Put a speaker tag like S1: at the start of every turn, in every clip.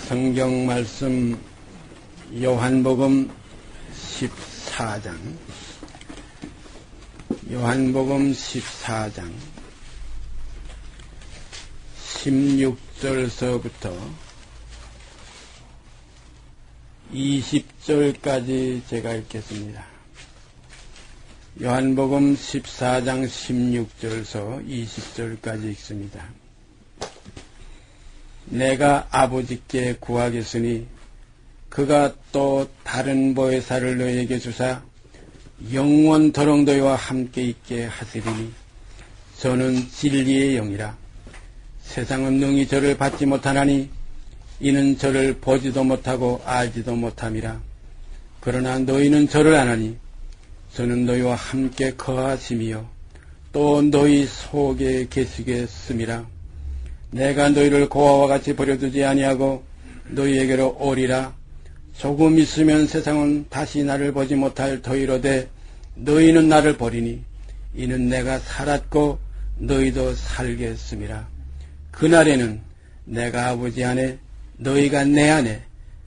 S1: 성경 말씀 요한복음 14장 요한복음 14장 16절서부터 20절까지 제가 읽겠습니다. 요한복음 14장 16절서 20절까지 읽습니다. 내가 아버지께 구하겠으니 그가 또 다른 보혜사를 너희에게 주사 영원토록 너희와 함께 있게 하시리니 저는 진리의 영이라. 세상은 능히 저를 받지 못하나니 이는 저를 보지도 못하고 알지도 못함이라. 그러나 너희는 저를 아나니 저는 너희와 함께 거하심이요 또 너희 속에 계시겠음이라. 내가 너희를 고아와 같이 버려두지 아니하고 너희에게로 오리라. 조금 있으면 세상은 다시 나를 보지 못할 터이로되 너희는 나를 보리니 이는 내가 살았고 너희도 살겠음이라. 그날에는 내가 아버지 안에 너희가 내 안에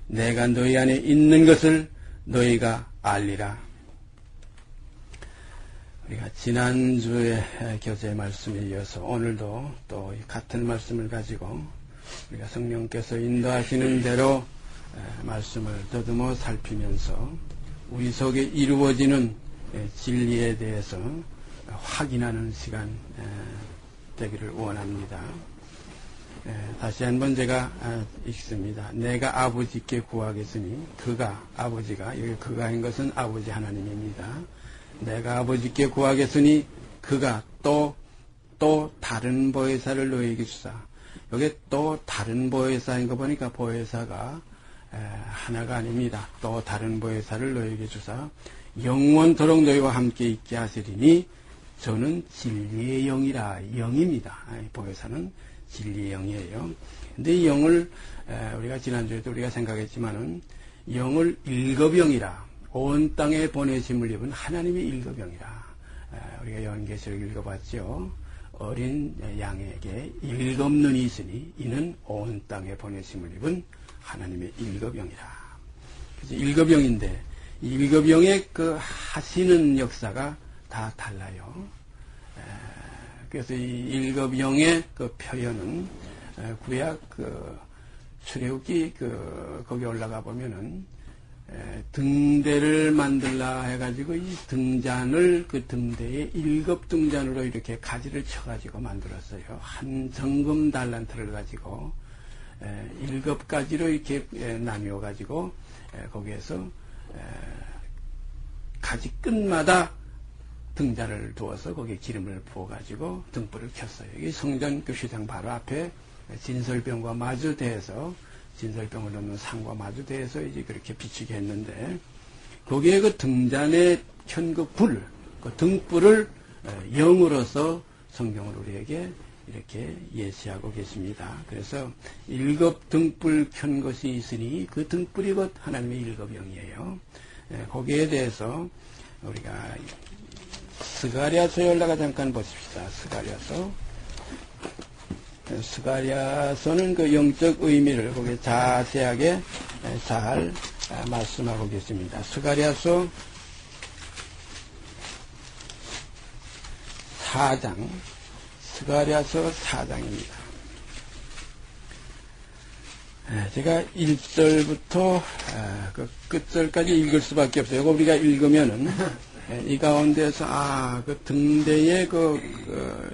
S1: 내가 너희 안에 있는 것을 너희가 알리라. 우리가 지난주에 교재 말씀에 이어서 오늘도 또 같은 말씀을 가지고 우리가 성령께서 인도하시는 대로 말씀을 더듬어 살피면서 우리 속에 이루어지는 진리에 대해서 확인하는 시간 되기를 원합니다. 다시 한번 제가 읽습니다. 내가 아버지께 구하겠으니 그가 아버지가 여기 그가인 것은 아버지 하나님입니다. 내가 아버지께 구하겠으니 그가 또 다른 보혜사를 너희에게 주사. 여기 또 다른 보혜사인 거 보니까 보혜사가 하나가 아닙니다. 또 다른 보혜사를 너희에게 주사 영원토록 너희와 함께 있게 하시리니 저는 진리의 영이라. 영입니다. 보혜사는 진리의 영이에요. 근데 이 영을 우리가 지난주에도 우리가 생각했지만은 영을 일거병이라. 온 땅에 보내심을 입은 하나님의 일거병이라. 우리가 요한계시록 읽어봤죠. 어린 양에게 일겁눈이 있으니 이는 온 땅에 보내심을 입은 하나님의 일거병이라. 그래서 일거병인데 이 일거병의 그 하시는 역사가 다 달라요. 그래서 이 일거병의 그 표현은 구약 출애굽기 거기 올라가 보면은 등대를 만들라 해가지고 이 등잔을 그 등대에 7등잔으로 이렇게 가지를 쳐가지고 만들었어요. 한 정금 달란트를 가지고 7가지로 이렇게 나뉘어가지고 거기에서 가지 끝마다 등잔을 두어서 거기에 기름을 부어가지고 등불을 켰어요. 이 성전 교시장 바로 앞에 진설병과 마주대해서 진설병을 넣는 상과 마주대해서 이제 그렇게 비추게 했는데 거기에 그 등잔에 켠 그 불, 그 등불을 영으로서 성경을 우리에게 이렇게 예시하고 계십니다. 그래서 7 등불 켠 것이 있으니 그 등불이 곧 하나님의 7 영이에요. 거기에 대해서 우리가 스가랴서에 올라가 잠깐 보십시다. 스가랴서는 그 영적 의미를 거기에 자세하게 잘 말씀하고 계십니다. 스가랴서 4장, 스가랴서 4장입니다. 제가 1절부터 그 끝절까지 읽을 수밖에 없어요. 이거 우리가 읽으면은 이 가운데서 그 등대에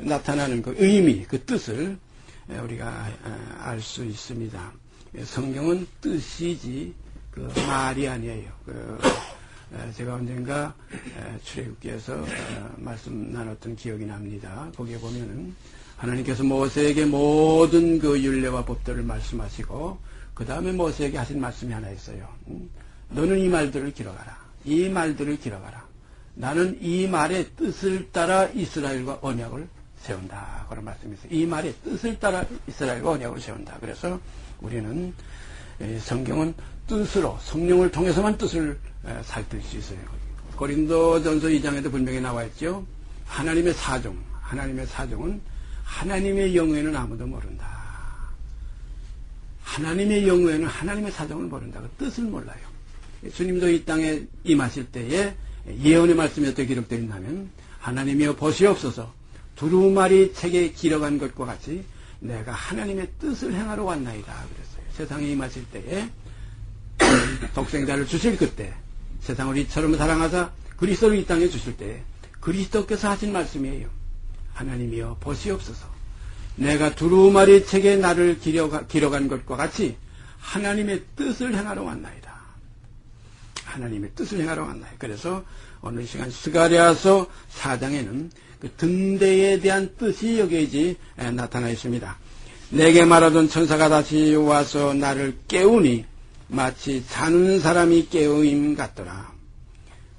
S1: 나타나는 그 의미, 그 뜻을 우리가 알 수 있습니다. 성경은 뜻이지 그 말이 아니에요. 제가 언젠가 출애굽기에서 말씀 나눴던 기억이 납니다. 거기에 보면은 하나님께서 모세에게 모든 그 율례와 법들을 말씀하시고 그 다음에 모세에게 하신 말씀이 하나 있어요. 너는 이 말들을 기록하라. 이 말들을 기록하라. 나는 이 말의 뜻을 따라 이스라엘과 언약을 세운다. 그런 말씀이 있어요. 이 말의 뜻을 따라 이스라엘과 언약을 세운다. 그래서 우리는 성경은 뜻으로 성령을 통해서만 뜻을 살필 수 있어요. 고린도전서 2장에도 분명히 나와 있죠. 하나님의 사종은 하나님의 영에는 아무도 모른다. 하나님의 영후에는 하나님의 사정을 모른다고 뜻을 몰라요. 주님도 이 땅에 임하실 때에 예언의 말씀이 어떻게 기록되어 있냐면 하나님이여 보시옵소서 두루마리 책에 기록한 것과 같이 내가 하나님의 뜻을 행하러 왔나이다 그랬어요. 세상에 임하실 때에 독생자를 주실 그때 세상을 이처럼 사랑하사 그리스도를 이 땅에 주실 때에 그리스도께서 하신 말씀이에요. 하나님이여 보시옵소서 내가 두루마리 책에 나를 기록한 것과 같이 하나님의 뜻을 행하러 왔나이다. 하나님의 뜻을 행하러 왔나이다. 그래서 오늘 시간 스가랴서 4장에는 그 등대에 대한 뜻이 여기에 나타나 있습니다. 내게 말하던 천사가 다시 와서 나를 깨우니 마치 자는 사람이 깨어임 같더라.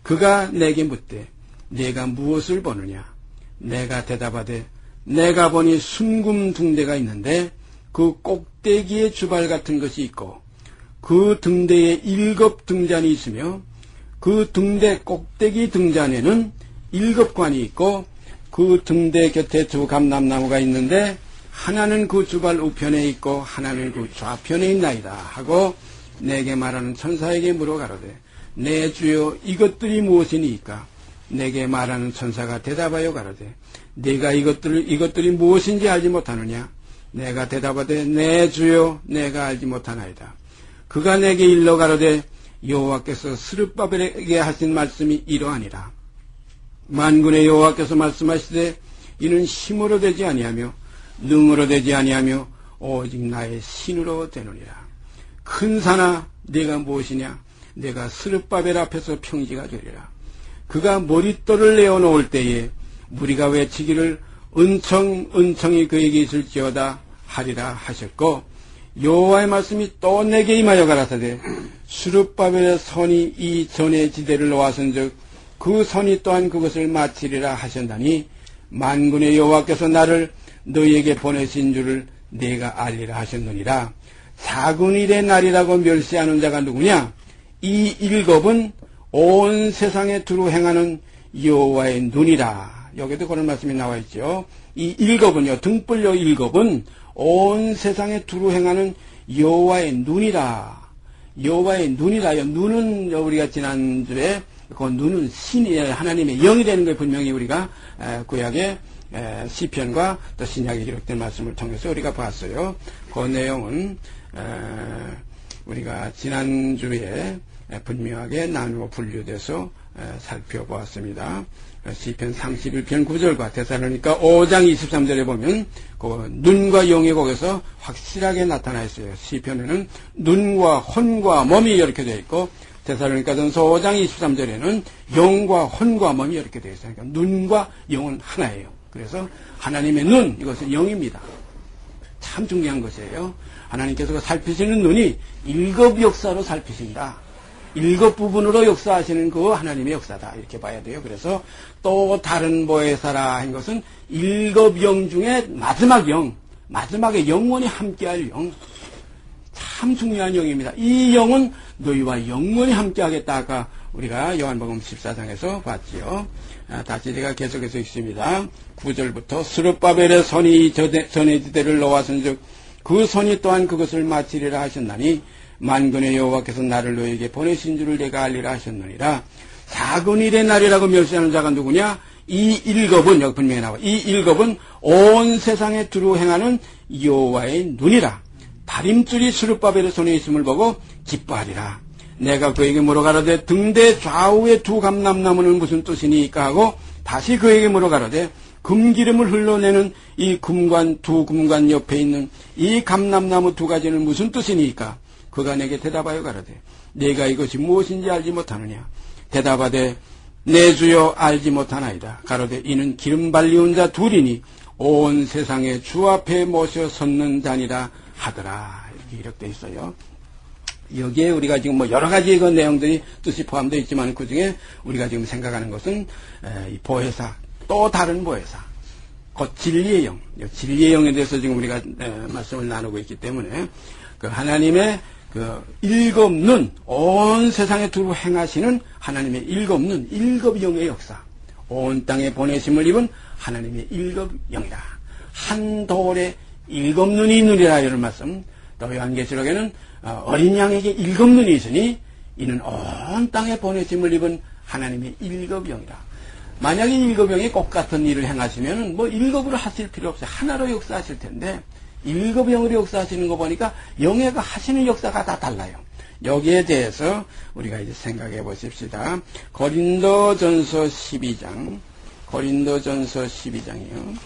S1: 그가 내게 묻되 네가 무엇을 보느냐? 내가 대답하되 내가 보니 순금 등대가 있는데 그 꼭대기에 주발 같은 것이 있고 그 등대에 7 등잔이 있으며 그 등대 꼭대기 등잔에는 7관이 있고 그 등대 곁에 2 감람나무가 있는데 하나는 그 주발 우편에 있고 하나는 그 좌편에 있나이다 하고 내게 말하는 천사에게 물어 가로되 내 주여 이것들이 무엇이니까? 내게 말하는 천사가 대답하여 가로되 네가 이것들이 무엇인지 알지 못하느냐? 내가 대답하되 내 주여 내가 알지 못하나이다. 그가 내게 일러 가로되 여호와께서 스룹바벨에게 하신 말씀이 이러하니라. 만군의 여호와께서 말씀하시되 이는 힘으로 되지 아니하며 능으로 되지 아니하며 오직 나의 신으로 되느니라. 큰 산아 네가 무엇이냐? 내가 스룹바벨 앞에서 평지가 되리라. 그가 머릿돌을 내어놓을 때에 무리가 외치기를 은청이 그에게 있을지어다 하리라 하셨고 여호와의 말씀이 또 내게 임하여 가라사대 스룹바벨의 선이 이 전의 지대를 놓아선즉 그 선이 또한 그것을 마치리라 하셨나니 만군의 여호와께서 나를 너희에게 보내신 줄을 내가 알리라 하셨느니라. 사근일의 날이라고 멸시하는 자가 누구냐? 이 7은 온 세상에 두루 행하는 여호와의 눈이라. 여기도 그런 말씀이 나와 있죠. 이 7은요, 등불요 7은 온 세상에 두루 행하는 여호와의 눈이라. 여호와의 눈이라요. 눈은 우리가 지난주에 그 눈은 신이 하나님의 영이 되는 걸 분명히 우리가 구약의 시편과 또 신약에 기록된 말씀을 통해서 우리가 봤어요. 그 내용은 우리가 지난주에 분명하게 나누어 분류돼서 살펴보았습니다. 시편 31편 9절과 데살로니가 5장 23절에 보면 그 눈과 영이 거기서 확실하게 나타나 있어요. 시편에는 눈과 혼과 몸이 이렇게 되어 있고 데살로니가전서 5장 23절에는 영과 혼과 몸이 이렇게 되어 있어요. 그러니까 눈과 영은 하나예요. 그래서 하나님의 눈, 이것은 영입니다. 참 중요한 것이에요. 하나님께서 살피시는 눈이 7 역사로 살피신다. 7 부분으로 역사하시는 그 하나님의 역사다. 이렇게 봐야 돼요. 그래서 또 다른 보혜사라 한 것은 7 영 중에 마지막 영, 마지막에 영원히 함께할 영. 참 중요한 영입니다. 이 영은 너희와 영원히 함께하겠다. 아까 우리가 요한복음 14장에서 봤지요. 다시 제가 계속해서 읽습니다. 9절부터 스룹바벨의 선이 전의 지대를 놓아선즉 그 선이 또한 그것을 마치리라 하셨나니 만군의 여호와께서 나를 너에게 보내신 줄을 내가 알리라 하셨느니라. 사근일의 날이라고 멸시하는 자가 누구냐? 이 7은 여기 분명히 나와. 이 7은 온 세상에 두루 행하는 여호와의 눈이라. 다림줄이 스룹바벨의 손에 있음을 보고 기뻐하리라. 내가 그에게 물어가라되 등대 좌우의 2 감람나무는 무슨 뜻이니까 하고 다시 그에게 물어가라되 금기름을 흘러내는 이 금관 2 금관 옆에 있는 이 감람나무 2가지는 무슨 뜻이니까? 그가 내게 대답하여 가라되 내가 이것이 무엇인지 알지 못하느냐? 대답하되 내 주여 알지 못하나이다. 가로되 이는 기름 발리운 자 2이니 온 세상에 주 앞에 모셔 섰는 자니라 하더라. 이렇게 기록되어 있어요. 여기에 우리가 지금 뭐 여러 가지 그 내용들이 뜻이 포함되어 있지만 그 중에 우리가 지금 생각하는 것은 이 보혜사, 또 다른 보혜사, 곧 진리의 영, 진리의 영에 대해서 지금 우리가 말씀을 나누고 있기 때문에 그 하나님의 그 7 눈, 온 세상에 두루 행하시는 하나님의 7 눈, 7 영의 역사, 온 땅에 보내심을 입은 하나님의 7 영이라. 한 돌에 7 눈이 있느니라 이런 말씀. 또 요한계시록에는 어린 양에게 7눈이 있으니 이는 온 땅에 보내심을 입은 하나님의 7영이라. 만약에 7영이 똑같은 일을 행하시면 뭐 7으로 하실 필요 없어요. 하나로 역사하실 텐데 7영으로 역사하시는 거 보니까 영예가 하시는 역사가 다 달라요. 여기에 대해서 우리가 이제 생각해 보십시다. 고린도전서 12장. 고린도전서 12장이요.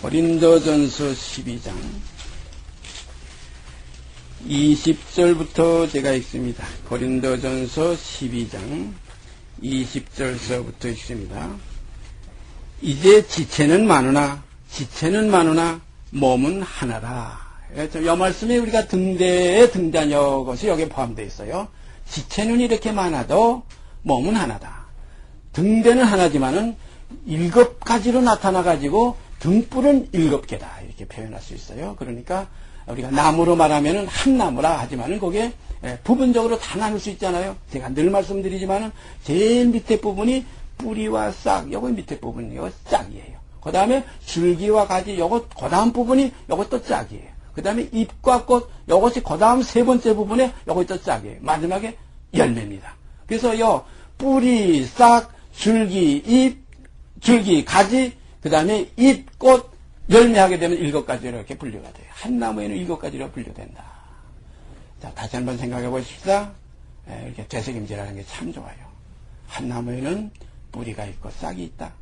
S1: 고린도전서 12장 20절부터 제가 읽습니다. 고린도전서 12장 20절서부터 읽습니다. 이제 지체는 많으나 몸은 하나라. 이 말씀에 우리가 등대에 등자녀 것이 여기에 포함되어 있어요. 지체는 이렇게 많아도 몸은 하나다. 등대는 하나지만은 7가지로 나타나가지고 등불은 7개다. 이렇게 표현할 수 있어요. 그러니까 우리가 나무로 말하면은 한 나무라 하지만은 거기에 부분적으로 다 나눌 수 있잖아요. 제가 늘 말씀드리지만은 제일 밑에 부분이 뿌리와 싹, 요거 밑에 부분이 요거 짝이에요. 그 다음에 줄기와 가지, 요거 그 다음 부분이 요것도 짝이에요. 그 다음에 잎과 꽃, 요것이 그 다음 세 번째 부분에 요것도 짝이에요. 마지막에 열매입니다. 그래서 요 뿌리, 싹, 줄기, 잎, 줄기, 가지, 그 다음에 잎, 꽃, 열매하게 되면 7가지로 이렇게 분류가 돼요. 한 나무에는 7가지로 분류된다. 자, 다시 한번 생각해 보십시다. 이렇게 되새김질하는 게 참 좋아요. 한 나무에는 뿌리가 있고 싹이 있다.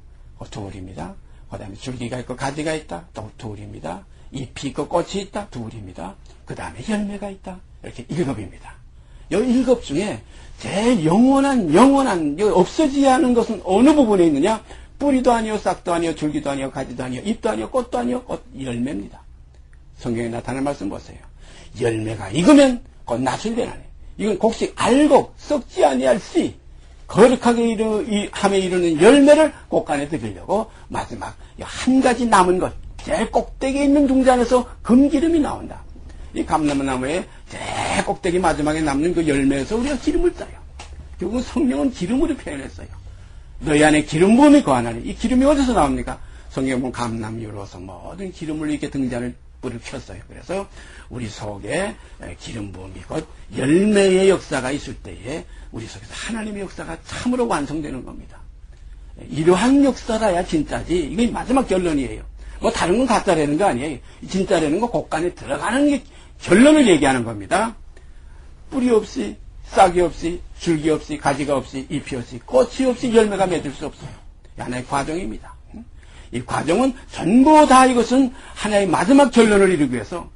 S1: 둘입니다. 그 다음에 줄기가 있고 가지가 있다. 또 둘입니다. 잎이 있고 꽃이 있다. 둘입니다. 그 다음에 열매가 있다. 이렇게 7입니다. 이 7 중에 제일 영원한, 없어지지 않은 것은 어느 부분에 있느냐? 뿌리도 아니요, 싹도 아니요, 줄기도 아니요, 가지도 아니요, 잎도 아니요, 꽃도 아니요, 열매입니다. 성경에 나타난 말씀 보세요. 열매가 익으면 곧 낫을 배나네. 이건 곡식 알곡, 썩지 아니할 씨, 거룩하게 함에 이르는 열매를 곳간에 드리려고 마지막 한 가지 남은 것, 제일 꼭대기에 있는 둥지안에서 금기름이 나온다. 이 감람나무의 제일 꼭대기 마지막에 남는 그 열매에서 우리가 기름을 따요. 결국은 성령은 기름으로 표현했어요. 너희 안에 기름 부음이 거하나니. 이 기름이 어디서 나옵니까? 성경 보면 감람유로서 모든 기름을 이렇게 등잔을 불을 켰어요. 그래서 우리 속에 기름 부음이 곧 열매의 역사가 있을 때에 우리 속에서 하나님의 역사가 참으로 완성되는 겁니다. 이러한 역사라야 진짜지. 이게 마지막 결론이에요. 뭐 다른 건 가짜라는 거 아니에요. 진짜라는 거 곳간에 들어가는 게 결론을 얘기하는 겁니다. 뿌리 없이, 싹이 없이, 줄기 없이, 가지가 없이, 잎이 없이, 꽃이 없이 열매가 맺을 수 없어요. 하나의 과정입니다. 이 과정은 전부 다 이것은 하나의 마지막 결론을 이루기 위해서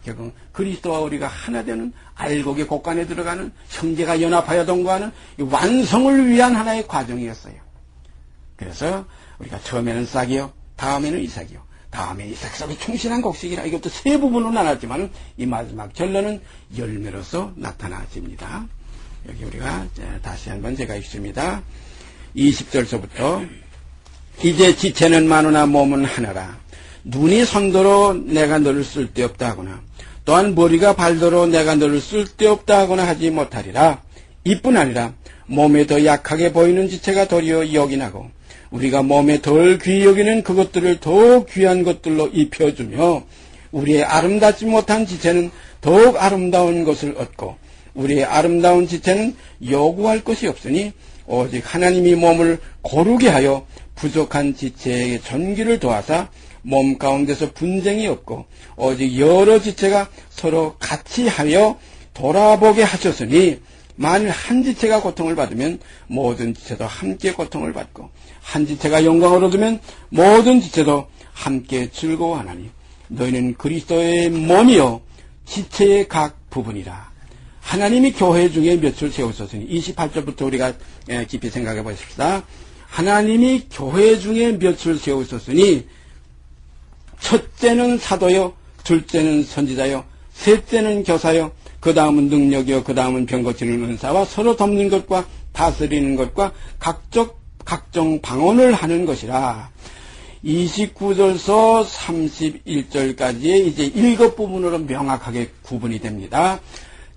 S1: 결국 그리스도와 우리가 하나 되는 알곡의 곳간에 들어가는 형제가 연합하여 동거하는 이 완성을 위한 하나의 과정이었어요. 그래서 우리가 처음에는 싹이요, 다음에는 이삭이요, 다음에 이삭석이 충실한 곡식이라 이것도 세 부분으로 나눴지만 이 마지막 결론은 열매로서 나타나집니다. 여기 우리가 다시 한번 제가 읽습니다. 20절서부터 이제 지체는 많으나 몸은 하나라. 눈이 손도로 내가 너를 쓸데없다 하거나 또한 머리가 발도로 내가 너를 쓸데없다 하거나 하지 못하리라. 이뿐 아니라 몸에 더 약하게 보이는 지체가 도리어 여기나고 우리가 몸에 덜 귀히 여기는 그것들을 더욱 귀한 것들로 입혀주며 우리의 아름답지 못한 지체는 더욱 아름다운 것을 얻고 우리의 아름다운 지체는 요구할 것이 없으니 오직 하나님이 몸을 고르게 하여 부족한 지체에게 전기를 도와사 몸 가운데서 분쟁이 없고 오직 여러 지체가 서로 같이 하여 돌아보게 하셨으니 만일 한 지체가 고통을 받으면 모든 지체도 함께 고통을 받고 한 지체가 영광을 얻으면 모든 지체도 함께 즐거워하나니 너희는 그리스도의 몸이요 지체의 각 부분이라. 하나님이 교회 중에 몇을 세우셨으니 28절부터 우리가 깊이 생각해 보십시다. 하나님이 교회 중에 몇을 세우셨으니 첫째는 사도요, 둘째는 선지자요, 셋째는 교사요, 그 다음은 능력이요, 그 다음은 병 고치는 은사와 서로 돕는 것과 다스리는 것과 각종 방언을 하는 것이라. 29절서 31절까지의 이제 7 부분으로 명확하게 구분이 됩니다.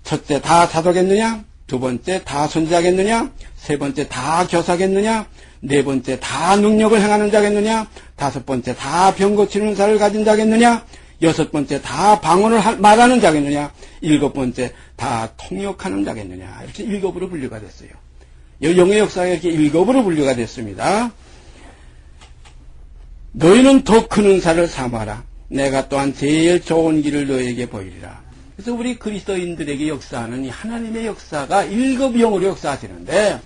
S1: 첫째, 다 사도겠느냐? 두 번째, 다 선지자겠느냐? 세 번째, 다 교사겠느냐? 네 번째, 다 능력을 행하는 자겠느냐? 다섯 번째, 다 병 고치는 은사를 가진 자겠느냐? 여섯 번째 다 방언을 말하는 자겠느냐, 일곱 번째 다 통역하는 자겠느냐, 이렇게 일곱으로 분류가 됐어요. 영의 역사가 이렇게 일곱으로 분류가 됐습니다. 너희는 더 큰 은사를 삼아라. 내가 또한 제일 좋은 길을 너희에게 보이리라. 그래서 우리 그리스도인들에게 역사하는 이 하나님의 역사가 일곱 영으로 역사하시는데,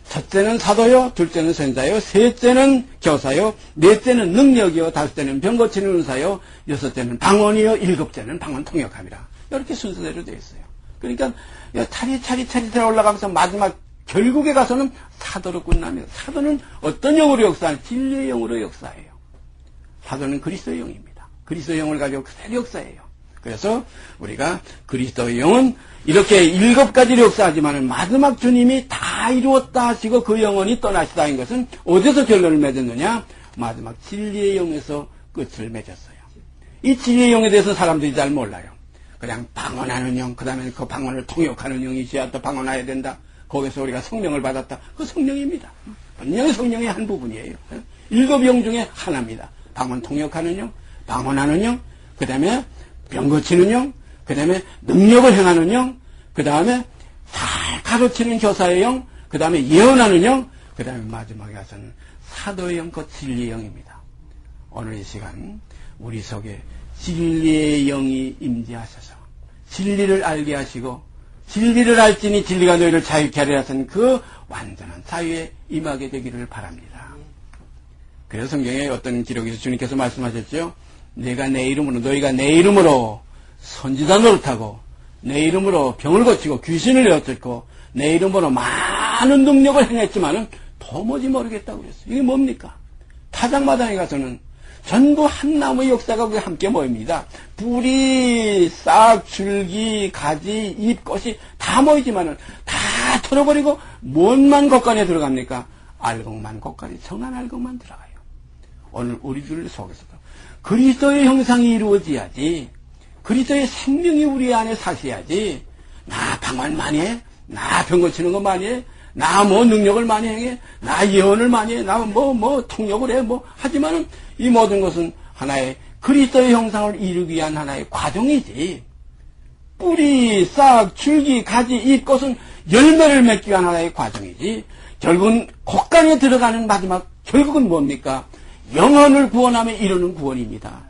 S1: 첫째는 사도요, 둘째는 선자요, 셋째는 교사요, 넷째는 능력이요, 다섯째는 병 고치는 은사요, 여섯째는 방언이요, 일곱째는 방언 통역함이라. 이렇게 순서대로 되어 있어요. 그러니까 차리차리 올라가면서 마지막 결국에 가서는 사도로 끝납니다. 사도는 어떤 영으로 역사하는? 진리의 영으로 역사해요. 사도는 그리스도의 영입니다. 그리스도의 영을 가지고 그대로 역사해요. 그래서 우리가 그리스도의 영은 이렇게 일곱 가지로 역사하지만 마지막 주님이 다 이루었다 하시고 그 영혼이 떠나시다인 것은 어디서 결론을 맺었느냐? 마지막 진리의 영에서 끝을 맺었어요. 이 진리의 영에 대해서 사람들이 잘 몰라요. 그냥 방언하는 영, 그 다음에 그 방언을 통역하는 영이 있어야 또 방언해야 된다. 거기서 우리가 성령을 받았다. 그 성령입니다. 분명히 성령의 한 부분이에요. 일곱 영 중에 하나입니다. 방언 통역하는 영, 방언하는 영, 그 다음에 병 고치는 영, 그 다음에 능력을 행하는 영, 그 다음에 잘 가르치는 교사의 영, 그 다음에 예언하는 영, 그 다음에 마지막에 가서는 사도의 영, 그 진리의 영입니다. 오늘 이 시간 우리 속에 진리의 영이 임재하셔서 진리를 알게 하시고 진리를 알지니 진리가 너희를 자유케 하리라 하신 그 완전한 자유에 임하게 되기를 바랍니다. 그래서 성경에 어떤 기록에서 주님께서 말씀하셨죠. 너희가 내 이름으로 선지자 노릇하고 내 이름으로 병을 고치고 귀신을 내어쫓고 내 이름으로 많은 능력을 행했지만은 도무지 모르겠다고 그랬어요. 이게 뭡니까? 타작마당에 가서는 전부 한 나무의 역사가 거기 함께 모입니다. 뿌리, 싹, 줄기, 가지, 잎, 꽃이 다 모이지만은 다 털어버리고 뭔만 곳간에 들어갑니까? 알곡만 곳간에 정한 알곡만 들어가요. 오늘 우리들 속에서도 그리스도의 형상이 이루어져야지, 그리스도의 생명이 우리 안에 사셔야지, 나 방언 많이 해, 나 병 고치는 거 많이 해, 나 뭐 능력을 많이 해, 나 예언을 많이 해, 나 뭐 통역을 해, 하지만은 이 모든 것은 하나의 그리스도의 형상을 이루기 위한 하나의 과정이지. 뿌리, 싹, 줄기, 가지, 잎, 꽃은 열매를 맺기 위한 하나의 과정이지. 결국은 곳간에 들어가는 마지막 결국은 뭡니까? 영혼을 구원하며 이루는 구원입니다.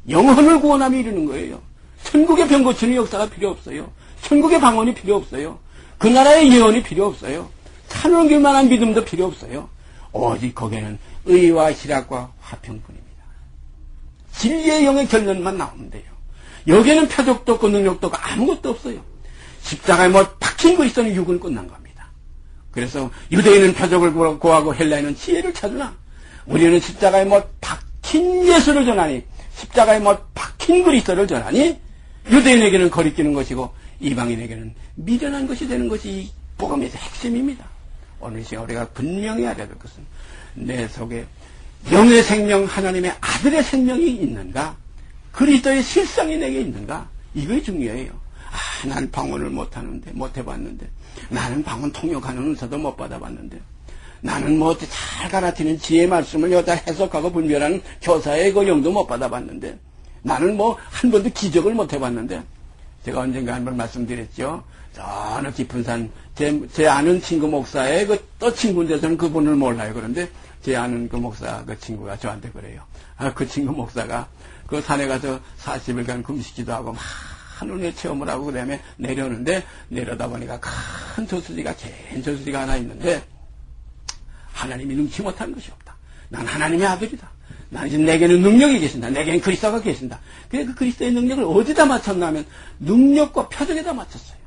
S1: 영혼을 구원하며 이루는 거예요. 천국의 병 고치는 역사가 필요 없어요. 천국의 방언이 필요 없어요. 그 나라의 예언이 필요 없어요. 산넘길 만한 믿음도 필요 없어요. 오직 거기에는 의와 희락과 화평뿐입니다. 진리의 영의 결론만 나오면 돼요. 여기에는 표적도 없고 능력도 없고 아무것도 없어요. 십자가에 박힌 그리스도는 육은 끝난 겁니다. 그래서 유대인은 표적을 구하고 헬라인은 지혜를 찾으나 우리는 십자가에 박힌 예수를 전하니, 십자가에 박힌 그리스도를 전하니 유대인에게는 거리끼는 것이고 이방인에게는 미련한 것이 되는 것이 이 복음의 핵심입니다. 오늘 시간 우리가 분명히 알아야 될 것은 내 속에 영의 생명, 하나님의 아들의 생명이 있는가, 그리스도의 실상이 내게 있는가, 이게 중요해요. 난 방언을 못 해봤는데, 나는 방언 통역하는 은사도 못 받아봤는데, 나는 잘 가르치는 지혜의 말씀을 여기다 해석하고 분별하는 교사의 그 영도 못 받아봤는데, 나는 한 번도 기적을 못 해봤는데, 제가 언젠가 한 번 말씀드렸죠. 저 어느 깊은 산, 제 아는 친구 목사의 또 친구인데 저는 그분을 몰라요. 그런데 제 아는 그 목사 그 친구가 저한테 그래요. 그 친구 목사가 그 산에 가서 40일간 금식기도 하고 하늘의 체험을 하고 그 다음에 내려오는데, 내려다 보니까 큰 저수지가, 긴 저수지가 하나 있는데, 하나님이 능치 못한 것이 없다. 난 하나님의 아들이다. 내게는 능력이 계신다. 내게는 그리스도가 계신다. 그래, 그 그리스도의 능력을 어디다 맞췄냐면 능력과 표적에다 맞췄어요.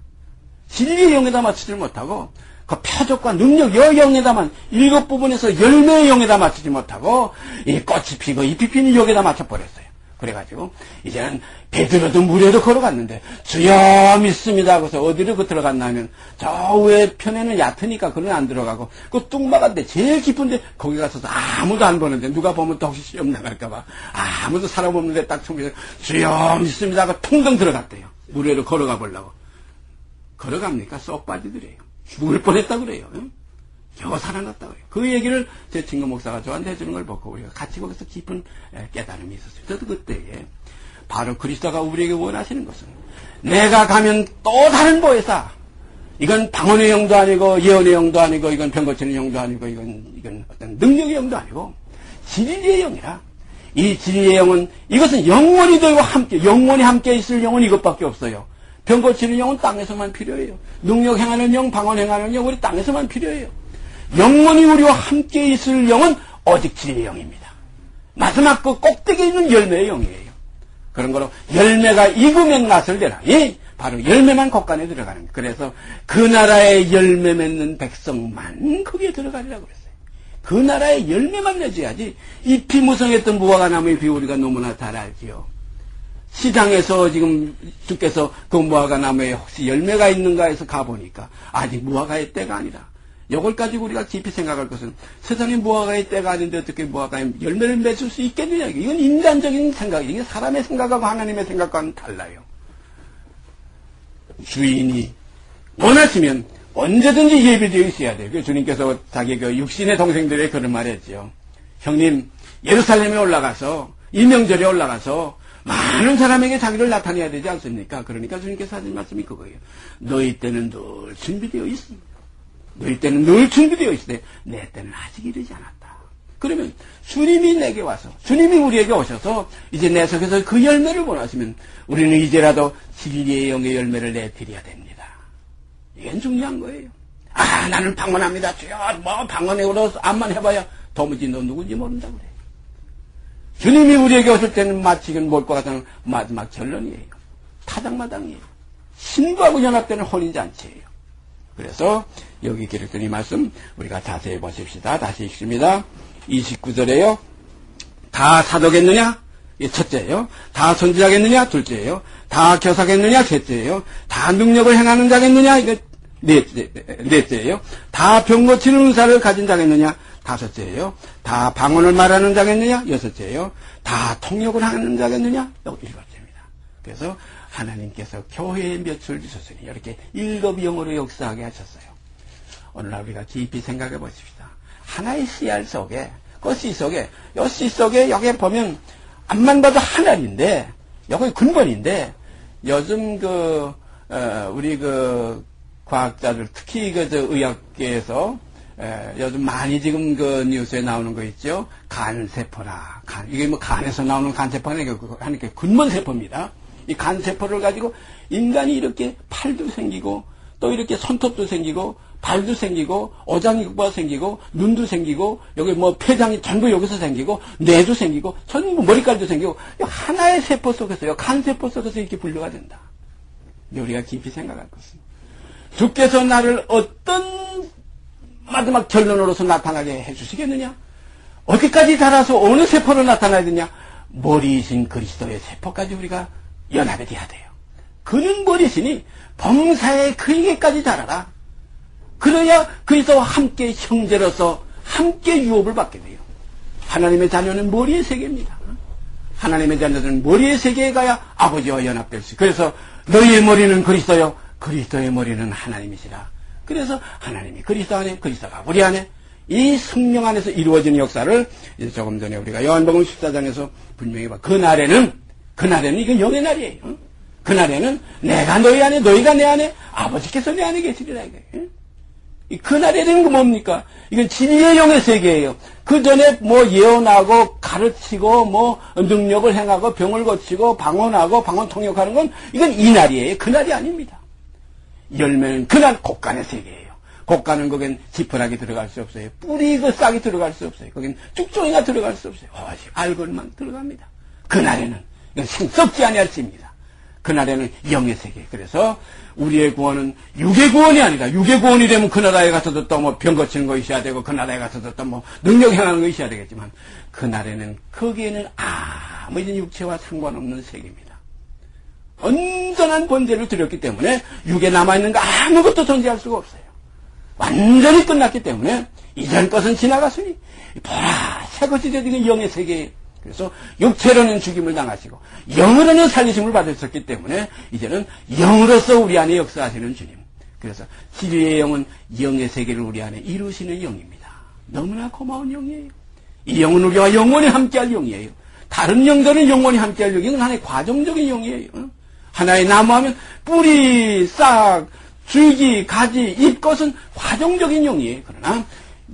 S1: 진리의 영에다 맞추지 못하고 그 표적과 능력, 영에다만 일곱 부분에서 열매의 영에다 맞추지 못하고 이 꽃이 피고 잎이 피는 영에다 맞춰버렸어요. 그래가지고 이제는 베드로도 물에도 걸어갔는데 주여 믿습니다 하고서 어디로 들어갔나 하면 저 위에 편에는 얕으니까 그건 안 들어가고 그 뚱막한데 제일 깊은데 거기 가서도 아무도 안 보는데 누가 보면 또 혹시 시험 나갈까봐 아무도 사람 없는데 딱 총에서 주여 믿습니다 하고 통덩 들어갔대요. 물 위로 걸어가 보려고. 걸어갑니까? 쏙 빠지더래요. 죽을 뻔했다 그래요. 겨우 살아났다 그래요. 그 얘기를 제 친구 목사가 저한테 해주는 걸 보고 우리가 같이 거기서 깊은 깨달음이 있었어요. 저도 그때에 바로 그리스도가 우리에게 원하시는 것은 내가 가면 또 다른 보혜사, 이건 방언의 영도 아니고 예언의 영도 아니고 이건 병 고치는 영도 아니고 이건 어떤 능력의 영도 아니고 진리의 영이라. 이 진리의 영은 이것은 영원히 되고 함께 영원히 함께 있을 영은 이것밖에 없어요. 병 고치는 영은 땅에서만 필요해요. 능력 행하는 영, 방언 행하는 영 우리 땅에서만 필요해요. 영원히 우리와 함께 있을 영은 오직 진리의 영입니다. 마지막 그 꼭대기에 있는 열매의 영이에요. 그런 거로 열매가 익으면 낫을 되라. 예, 바로 열매만 곳간에 들어가는 거예요. 그래서 그 나라의 열매 맺는 백성만 거기에 들어가리라고 그랬어요. 그 나라의 열매만 맺어야지. 잎이 무성했던 무화과나무의 비 우리가 너무나 잘 알지요. 시장에서 지금 주께서 그 무화과나무에 혹시 열매가 있는가 해서 가보니까 아직 무화과의 때가 아니라, 이걸 가지고 우리가 깊이 생각할 것은 세상에 무화과의 때가 아닌데 어떻게 무화과의 열매를 맺을 수 있겠느냐. 이건 인간적인 생각이에요. 이게 사람의 생각하고 하나님의 생각과는 달라요. 주인이 원하시면 언제든지 예비되어 있어야 돼요. 그래서 주님께서 자기 그 육신의 동생들의 그런 말 했죠. 형님, 예루살렘에 올라가서, 이 명절에 올라가서 많은 사람에게 자기를 나타내야 되지 않습니까? 그러니까 주님께서 하신 말씀이 그거예요. 너희 때는 늘 준비되어 있습니다. 너희 때는 늘 준비되어 있으되 내 때는 아직 이르지 않았다. 그러면 주님이 내게 와서, 주님이 우리에게 오셔서 이제 내 속에서 그 열매를 원하시면 우리는 이제라도 진리의 영의 열매를 내드려야 됩니다. 이건 중요한 거예요. 아, 나는 방언합니다. 주여, 뭐 방언으로 암만 해봐야 도무지 너 누군지 모른다고 그래. 주님이 우리에게 오실 때는 마치 이건 뭘것 같은 마지막 결론이에요. 타작마당이에요. 신부하고 연합되는 혼인잔치예요. 그래서 여기 기록된 이 말씀 우리가 자세히 보십시다. 다시 읽습니다. 29절에요. 다 사도겠느냐? 첫째예요. 다 선지자겠느냐? 둘째예요. 다 교사겠느냐? 셋째예요. 다 능력을 행하는 자겠느냐? 이거 넷째예요. 다 병 고치는 은사를 가진 자겠느냐? 다섯째예요. 다 방언을 말하는 자겠느냐? 여섯째예요. 다 통역을 하는 자겠느냐? 일곱째입니다. 그래서 하나님께서 교회에 몇을 주셨으니 이렇게 일곱 영으로 역사하게 하셨어요. 오늘날 우리가 깊이 생각해 보십시다. 하나의 씨알 속에, 그 씨 속에, 요 씨 속에 여기 보면 앞만 봐도 하늘인데, 여기 근본인데, 요즘 우리 과학자들, 특히 의학계에서, 요즘 많이 지금 뉴스에 나오는 거 있죠? 간세포라. 이게 뭐 간에서 나오는 간세포가 아니라 근본세포입니다. 이 간세포를 가지고 인간이 이렇게 팔도 생기고, 또 이렇게 손톱도 생기고, 발도 생기고, 오장육부가 생기고, 눈도 생기고, 여기 뭐 폐장이 전부 여기서 생기고, 뇌도 생기고, 전부 머리카락도 생기고, 하나의 세포 속에서요, 간세포 속에서 이렇게 분류가 된다. 우리가 깊이 생각할 것은, 주께서 나를 어떤 마지막 결론으로서 나타나게 해주시겠느냐? 어디까지 자라서 어느 세포로 나타나야 되냐? 머리이신 그리스도의 세포까지 우리가 연합이 돼야 돼요. 그는 머리시니 범사에 그에게까지 자라라. 그래야 그리스도와 함께 형제로서 함께 유업을 받게 돼요. 하나님의 자녀는 머리의 세계입니다. 하나님의 자녀들은 머리의 세계에 가야 아버지와 연합될 수 있어요. 그래서 너희의 머리는 그리스도요, 그리스도의 머리는 하나님이시라. 그래서 하나님이 그리스도 안에, 그리스도가 우리 안에, 이 성령 안에서 이루어지는 역사를 이제 조금 전에 우리가 요한복음 14장에서 분명히 봐. 그날에는 이건 영의 날이에요. 그날에는 내가 너희 안에, 너희가 내 안에, 아버지께서 내 안에 계시리라 이거예요. 그날에는 뭡니까? 이건 진리의 영의 세계예요. 그 전에 뭐 예언하고 가르치고 뭐 능력을 행하고 병을 고치고 방언하고 방언 통역하는 건 이건 이 날이에요. 그날이 아닙니다. 열매는 그날 곡간의 세계예요. 곡간은 거긴 지푸라기 들어갈 수 없어요. 뿌리 그 싹이 들어갈 수 없어요. 거긴 쭉종이가 들어갈 수 없어요. 오직 알골만 들어갑니다. 그날에는 이건 생썩지 아니할 지입니다. 그날에는 영의 세계. 그래서 우리의 구원은 육의 구원이 아니라, 육의 구원이 되면 그 나라에 가서도 또 뭐 병 고치는 거 있어야 되고, 그 나라에 가서도 또 뭐 능력 행하는 거 있어야 되겠지만, 그날에는 거기에는 아무 육체와 상관없는 세계입니다. 온전한 본질을 드렸기 때문에 육에 남아있는 거 아무것도 존재할 수가 없어요. 완전히 끝났기 때문에 이전 것은 지나갔으니 보라 새 것이 되는 영의 세계에, 그래서 육체로는 죽임을 당하시고 영으로는 살리심을 받으셨기 때문에 이제는 영으로서 우리 안에 역사하시는 주님. 그래서 진리의 영은 영의 세계를 우리 안에 이루시는 영입니다. 너무나 고마운 영이에요. 이 영은 우리와 영원히 함께할 영이에요. 다른 영들은 영원히 함께할 영이 하나의 과정적인 영이에요. 하나의 나무하면 뿌리, 싹, 줄기, 가지, 잎것은 과정적인 영이에요. 그러나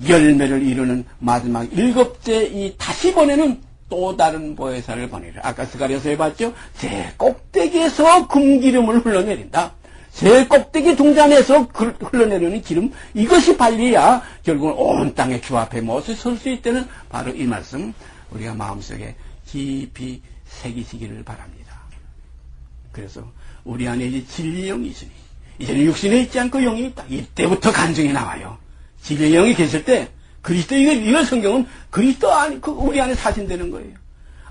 S1: 열매를 이루는 마지막 7째 이 다시 보내는 또 다른 보혜사를 보내라. 아까 스가랴서에 봤죠? 제 꼭대기에서 금기름을 흘러내린다. 제 꼭대기 동산에서 흘러내리는 기름, 이것이 발리야 결국은 온 땅의 주 앞에 못을 설 수 있다는 바로 이 말씀 우리가 마음속에 깊이 새기시기를 바랍니다. 그래서 우리 안에 이제 진리의 영이 있으니 이제는 육신에 있지 않고 영이 있다. 이때부터 간증이 나와요. 진리의 영이 계실 때 그리스도, 이걸 성경은 그리스도 안에, 우리 안에 사신되는 거예요.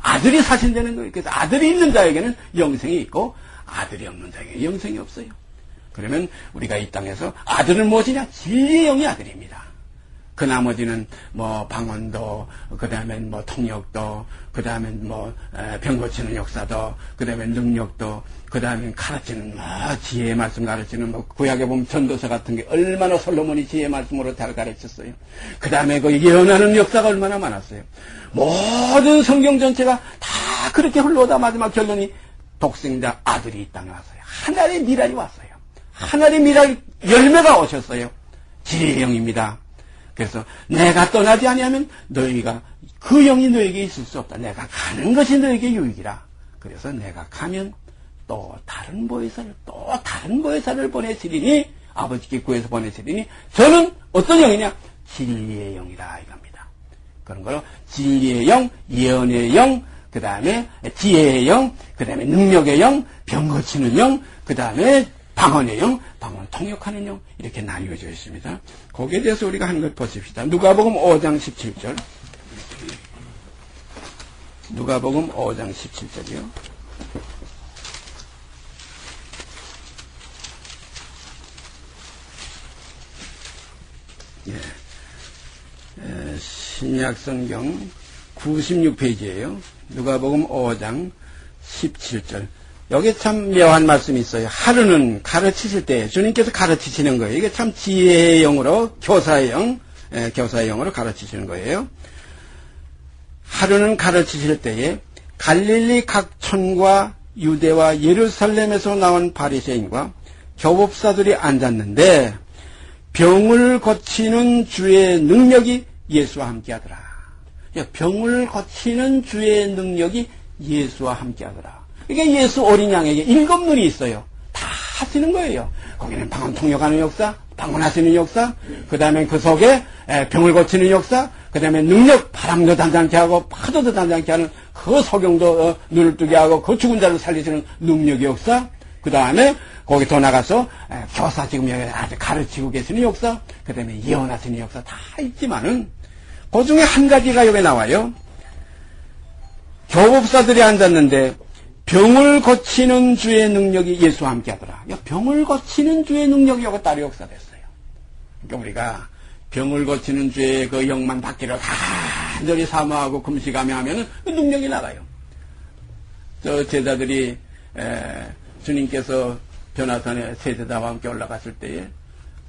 S1: 아들이 사신되는 거예요. 그래서 아들이 있는 자에게는 영생이 있고 아들이 없는 자에게는 영생이 없어요. 그러면 우리가 이 땅에서 아들은 무엇이냐? 진리의 영이 아들입니다. 그 나머지는 뭐 방언도, 그 다음에 뭐 통역도, 그 다음에 뭐 병 고치는 역사도, 그 다음에 능력도, 그 다음에 가르치는 지혜의 말씀 가르치는 뭐 구약에 보면 전도서 같은 게 얼마나 솔로몬이 지혜의 말씀으로 잘 가르쳤어요. 그 다음에 그 예언하는 역사가 얼마나 많았어요. 모든 성경 전체가 다 그렇게 흘러오다 마지막 결론이 독생자 아들이 이 땅에 왔어요. 하나님의 미랄이 왔어요. 하나님의 미랄 열매가 오셨어요. 진리의 영입니다. 그래서 내가 떠나지 아니하면 너희가 그 영이 너에게 있을 수 없다. 내가 가는 것이 너에게 유익이라. 그래서 내가 가면 또 다른 보혜사를 보내시리니 아버지께 구해서 보내시리니 저는 어떤 영이냐? 진리의 영이라 이겁니다. 그런 거로 진리의 영, 예언의 영, 그 다음에 지혜의 영, 그 다음에 능력의 영, 병 고치는 영, 그 다음에 방언의 영, 방언 통역하는 영, 이렇게 나뉘어져 있습니다. 거기에 대해서 우리가 한 것 보십시다. 누가복음 5장 17절. 누가복음 5장 17절이요. 신약성경 96페이지예요. 누가복음 5장 17절. 여기 참 묘한 말씀이 있어요. 하루는 가르치실 때 주님께서 가르치시는 거예요. 이게 참 지혜의 영으로 교사의 영으로 가르치시는 거예요. 하루는 가르치실 때에 갈릴리 각촌과 유대와 예루살렘에서 나온 바리새인과 교법사들이 앉았는데 병을 고치는 주의 능력이 예수와 함께하더라. 병을 고치는 주의 능력이 예수와 함께하더라. 이게 예수 어린 양에게 7눈이 있어요. 다 하시는 거예요. 거기는 방언 통역하는 역사, 방언하시는 역사, 그 다음에 그 속에 병을 고치는 역사, 그 다음에 능력, 바람도 단단케 하고 파도도 단단케 하는 그 소경도 눈을 뜨게 하고 그 죽은 자를 살리시는 능력의 역사, 그 다음에 거기 더 나가서 교사 지금 아주 가르치고 계시는 역사, 그 다음에 예언하시는 역사 다 있지만은 그 중에 한 가지가 여기 나와요. 교법사들이 앉았는데 병을 고치는 주의 능력이 예수와 함께 하더라. 병을 고치는 주의 능력이 여기 따로 역사됐어요. 그러니까 우리가 병을 고치는 주의 그 영만 받기를 간절히 사모하고 금식하며 하면은 그 능력이 나가요. 저 제자들이 주님께서 변화산에 세대다와 함께 올라갔을 때에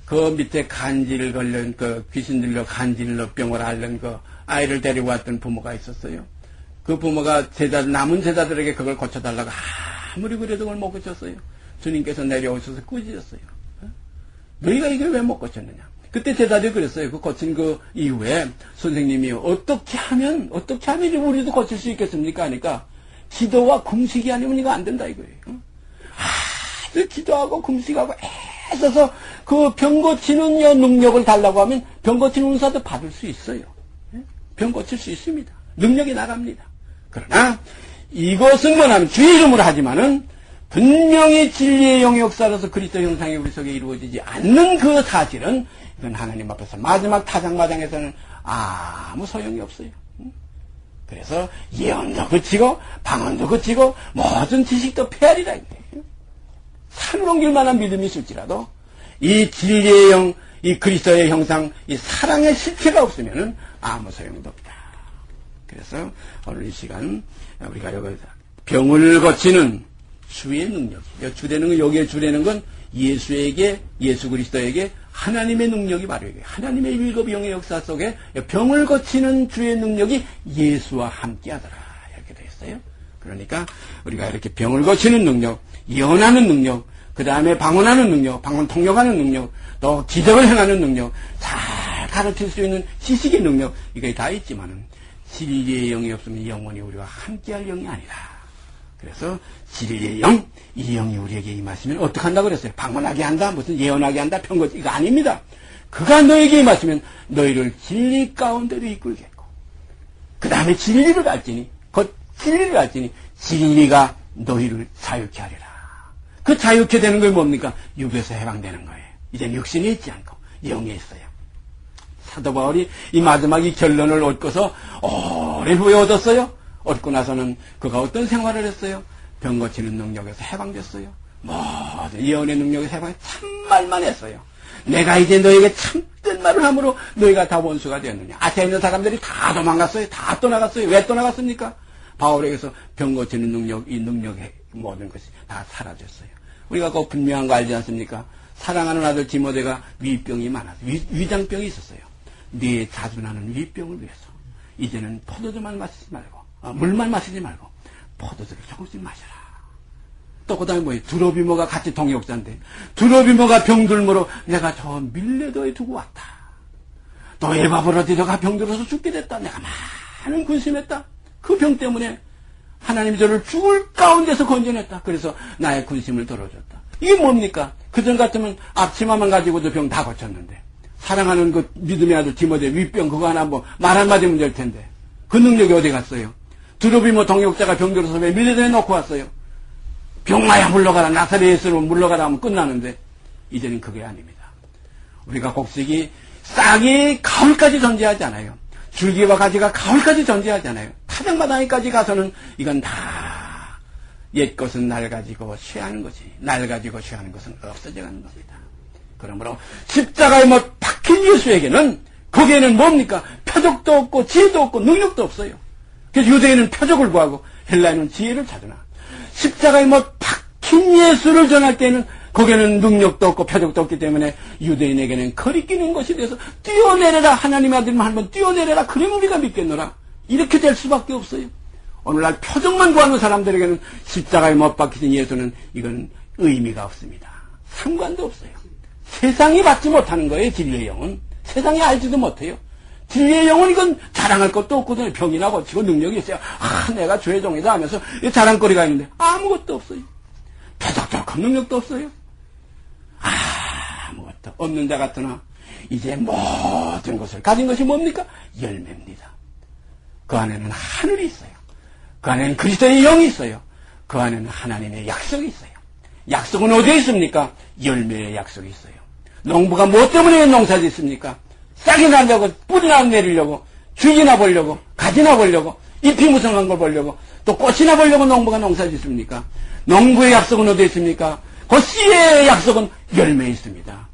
S1: 그 밑에 간질 걸린 그 귀신 들려 간질로 병을 앓는 그 아이를 데리고 왔던 부모가 있었어요. 그 부모가 남은 제자들에게 그걸 고쳐달라고 아무리 그래도 그걸 못 고쳤어요. 주님께서 내려오셔서 꾸짖었어요. 너희가 이걸 왜 못 고쳤느냐? 그때 제자들이 그랬어요. 그 고친 그 이후에 선생님이 어떻게 하면 우리도 고칠 수 있겠습니까? 하니까 기도와 금식이 아니면 이거 안 된다 이거예요. 아주 기도하고 금식하고 애써서 그 병 고치는 능력을 달라고 하면 병 고치는 은사도 받을 수 있어요. 병 고칠 수 있습니다. 능력이 나갑니다. 그러나 이것은 뭐냐면 주의 이름으로 하지만은 분명히 진리의 영의 역사로서 그리스도 형상이 우리 속에 이루어지지 않는 그 사실은 이건 하나님 앞에서 마지막 타작마당에서는 아무 소용이 없어요. 그래서 예언도 그치고 방언도 그치고 모든 지식도 폐하리라. 산을 옮길 만한 믿음이 있을지라도 이 진리의 영, 이 그리스도의 형상, 이 사랑의 실체가 없으면은 아무 소용도 없다. 그래서 오늘 이 시간 우리가 여기 병을 고치는 주의 능력, 여기에 주되는 건 예수 그리스도에게 하나님의 능력이 바로 이게 하나님의 일곱 영의 역사 속에 병을 고치는 주의 능력이 예수와 함께하더라 이렇게 되어 있어요. 그러니까 우리가 이렇게 병을 고치는 능력, 예언하는 능력, 그 다음에 방언하는 능력, 방언 통역하는 능력, 또 기적을 행하는 능력, 잘 가르칠 수 있는 지식의 능력, 이게 다 있지만은 진리의 영이 없으면 영원히 우리와 함께할 영이 아니라. 그래서 진리의 영, 이 영이 우리에게 임하시면 어떻게 한다고 그랬어요? 방언하게 한다, 무슨 예언하게 한다, 편거지, 이거 아닙니다. 그가 너에게 임하시면 너희를 진리 가운데로 이끌겠고, 그 다음에 진리를 알지니, 곧 진리를 알지니 진리가 너희를 자유케 하리라. 그 자유케 되는 게 뭡니까? 육에서 해방되는 거예요. 이제 육신이 있지 않고 영이 있어요. 사도 바울이 이 마지막 이 결론을 얻고서 오랜 후에 얻었어요. 얻고 나서는 그가 어떤 생활을 했어요? 병 고치는 능력에서 해방됐어요. 모든 예언의 능력에서 해방해 참말만 했어요. 내가 이제 너에게 참된 말을 함으로 너희가 다 원수가 되었느냐. 아시아에 있는 사람들이 다 도망갔어요. 다 떠나갔어요. 왜 떠나갔습니까? 바울에게서 병 고치는 능력, 이 능력의 모든 것이 다 사라졌어요. 우리가 꼭 분명한 거 알지 않습니까? 사랑하는 아들 디모데가 위병이 많아서 위장병이 있었어요. 네 자주 나는 위병을 위해서 이제는 포도주만 마시지 말고 물만 마시지 말고 포도주를 조금씩 마셔라. 또 그 다음에 뭐예요? 두로비모가 같이 동역자인데 두로비모가 병들므로 내가 저 밀레도에 두고 왔다. 또 에바브로디도가 병들어서 죽게 됐다. 내가 많은 근심했다. 그 병 때문에 하나님이 저를 죽을 가운데서 건져냈다. 그래서 나의 근심을 덜어줬다. 이게 뭡니까? 그전 같으면 앞치마만 가지고도 병 다 고쳤는데 사랑하는 그 믿음의 아들 디모데 윗병 그거 하나 뭐 말 한마디면 될 텐데 그 능력이 어디 갔어요? 두로비모 동역자가 병들어서 왜 밀레도에 놓고 왔어요? 병마야 물러가라, 나사렛 예수로 물러가라 하면 끝나는데 이제는 그게 아닙니다. 우리가 곡식이 싹이 가을까지 존재하지 않아요. 줄기와 가지가 가을까지 존재하지 않아요. 타작마당에까지 가서는 이건 다 옛것은 낡아지고 취하는 거지, 낡아지고 취하는 것은 없어져가는 겁니다. 그러므로 십자가에 뭐 박힌 예수에게는 거기에는 뭡니까? 표적도 없고 지혜도 없고 능력도 없어요. 그래서 유대인은 표적을 구하고 헬라인은 지혜를 찾으나 십자가에 뭐 박힌 예수를 전할 때는 거기에는 능력도 없고 표적도 없기 때문에 유대인에게는 거리끼는 것이 돼서 뛰어내려라, 하나님의 아들만 한번 뛰어내려라, 그러면 우리가 믿겠노라. 이렇게 될 수밖에 없어요. 오늘날 표적만 구하는 사람들에게는 십자가에 못 박히신 예수는 이건 의미가 없습니다. 상관도 없어요. 세상이 받지 못하는 거예요. 진리의 영은 세상이 알지도 못해요. 진리의 영은 이건 자랑할 것도 없거든요. 병이나 고치고 능력이 있어요. 내가 주의 종이다 하면서 자랑거리가 있는데 아무것도 없어요. 표적도 없고 능력도 없어요. 아무것도 없는 자 같으나 이제 모든 것을 가진 것이 뭡니까? 열매입니다. 그 안에는 하늘이 있어요. 그 안에는 그리스도의 영이 있어요. 그 안에는 하나님의 약속이 있어요. 약속은 어디에 있습니까? 열매의 약속이 있어요. 농부가 무엇 때문에 농사 짓습니까? 싹이 나려고, 뿌리나 내리려고, 줄기나 보려고, 가지나 보려고, 잎이 무성한 걸 보려고, 또 꽃이나 보려고 농부가 농사 짓습니까? 농부의 약속은 어디에 있습니까? 그 씨의 약속은 열매에 있습니다.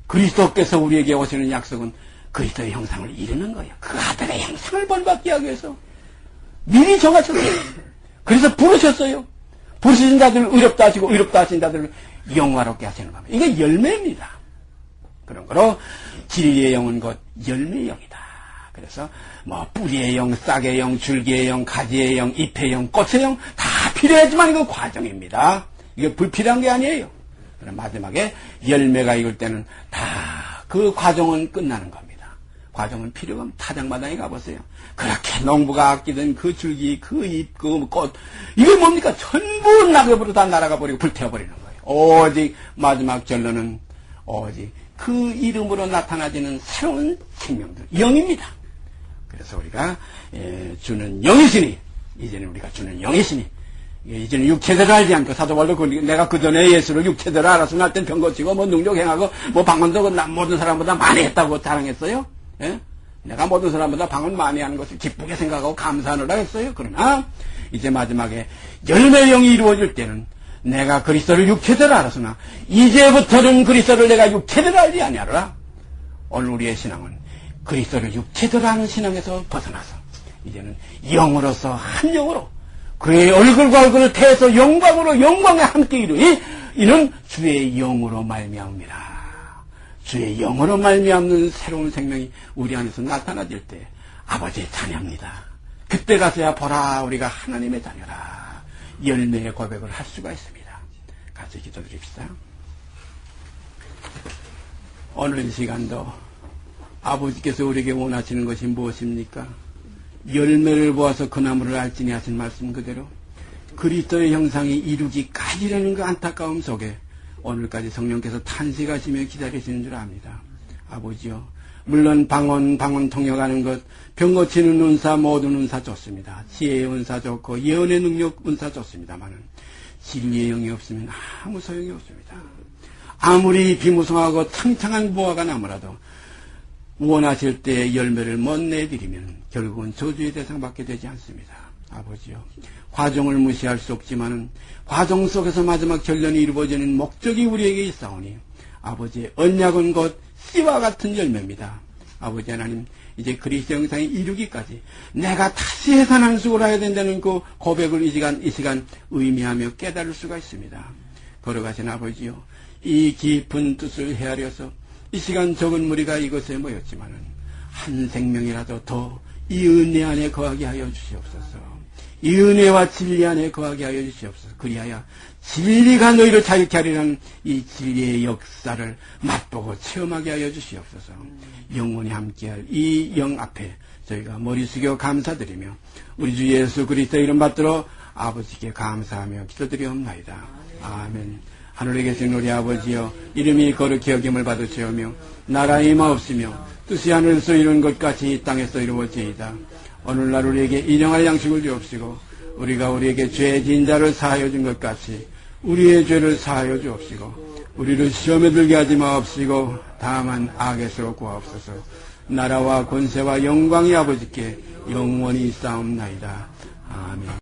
S1: 그리스도께서 우리에게 오시는 약속은 그리스도의 형상을 이루는 거예요. 그 아들의 형상을 본받게 하기 위해서 미리 정하셨어요. 그래서 부르셨어요. 부르신 자들을 의롭다 하시고 의롭다 하신 자들을 영화롭게 하시는 겁니다. 이게 열매입니다. 그런 거로 진리의 영은 곧 열매의 영이다. 그래서 뭐 뿌리의 영, 싹의 영, 줄기의 영, 가지의 영, 잎의 영, 꽃의 영 다 필요하지만 이건 과정입니다. 이게 불필요한 게 아니에요. 그럼 마지막에 열매가 익을 때는 다 그 과정은 끝나는 겁니다. 과정은 필요가 없는 타작마당에 가보세요. 그렇게 농부가 아끼던 그 줄기, 그 잎, 그 꽃 이게 뭡니까? 전부 낙엽으로 다 날아가 버리고 불태워버리는 거예요. 오직 마지막 결론은 오직 그 이름으로 나타나지는 새로운 생명들, 영입니다. 그래서 우리가 주는 영이시니 이제는 우리가 주는 영이시니 이제는 육체대로 알지 않고 사도 바울도 내가 그 전에 예수를 육체대로 알았으면 할 땐 병 고치고 뭐 능력 행하고 뭐 방언도 모든 사람보다 많이 했다고 자랑했어요. 예? 내가 모든 사람보다 방언 많이 하는 것을 기쁘게 생각하고 감사하느라 했어요. 그러나 이제 마지막에 열매의 영이 이루어질 때는 내가 그리스도를 육체대로 알았으나 이제부터는 그리스도를 내가 육체대로 알지 아니하노라. 오늘 우리의 신앙은 그리스도를 육체대로 아는 신앙에서 벗어나서 이제는 영으로서 한 영으로 그의 얼굴과 얼굴을 태워서 영광으로 영광에 함께 이루니 이는 주의 영으로 말미암음이라. 주의 영으로 말미암는 새로운 생명이 우리 안에서 나타나질 때 아버지의 자녀입니다. 그때 가서야 보라 우리가 하나님의 자녀라. 열매의 고백을 할 수가 있습니다. 같이 기도드립시다. 오늘 이 시간도 아버지께서 우리에게 원하시는 것이 무엇입니까? 열매를 보아서 그 나무를 알지니 하신 말씀 그대로 그리스도의 형상이 이루기까지라는 그 안타까움 속에 오늘까지 성령께서 탄식하시며 기다리시는 줄 압니다. 아버지요, 물론 방언 통역하는 것, 병 고치는 은사, 모든 은사 좋습니다. 지혜의 은사 좋고 예언의 능력 은사 좋습니다만은 진리의 영이 없으면 아무 소용이 없습니다. 아무리 비무성하고 탕탕한 무화과 나무라도 원하실 때의 열매를 못 내드리면 결국은 저주의 대상받게 되지 않습니다. 아버지요, 과정을 무시할 수 없지만은 과정 속에서 마지막 결론이 이루어지는 목적이 우리에게 있사오니 아버지의 언약은 곧 씨와 같은 열매입니다. 아버지 하나님, 이제 그리스도 형상이 이루기까지 내가 다시 해산한숙을 해야 된다는 그 고백을 이 시간 의미하며 깨달을 수가 있습니다. 걸어가신 아버지요, 이 깊은 뜻을 헤아려서 이 시간 적은 무리가 이곳에 모였지만은 한 생명이라도 더 이 은혜 안에 거하게 하여 주시옵소서. 이 은혜와 진리 안에 거하게 하여 주시옵소서. 그리하여 진리가 너희를 자유케 하리라는 이 진리의 역사를 맛보고 체험하게 하여 주시옵소서. 영원히 함께할 이 영 앞에 저희가 머리 숙여 감사드리며 우리 주 예수 그리스도 이름 받들어 아버지께 감사하며 기도드리옵나이다. 아멘. 하늘에 계신 우리 아버지여, 이름이 거룩히 여김을 받으시오며 나라의 임하옵시며 뜻이 하늘에서 이룬 것 같이 이 땅에서 이루어지이다. 오늘날 우리에게 일용할 양식을 주옵시고 우리가 우리에게 죄 지은 자를 사하여 준 것 같이 우리의 죄를 사하여 주옵시고 우리를 시험에 들게 하지 마옵시고 다만 악에서 구하옵소서. 나라와 권세와 영광이 아버지께 영원히 있사옵나이다. 아멘.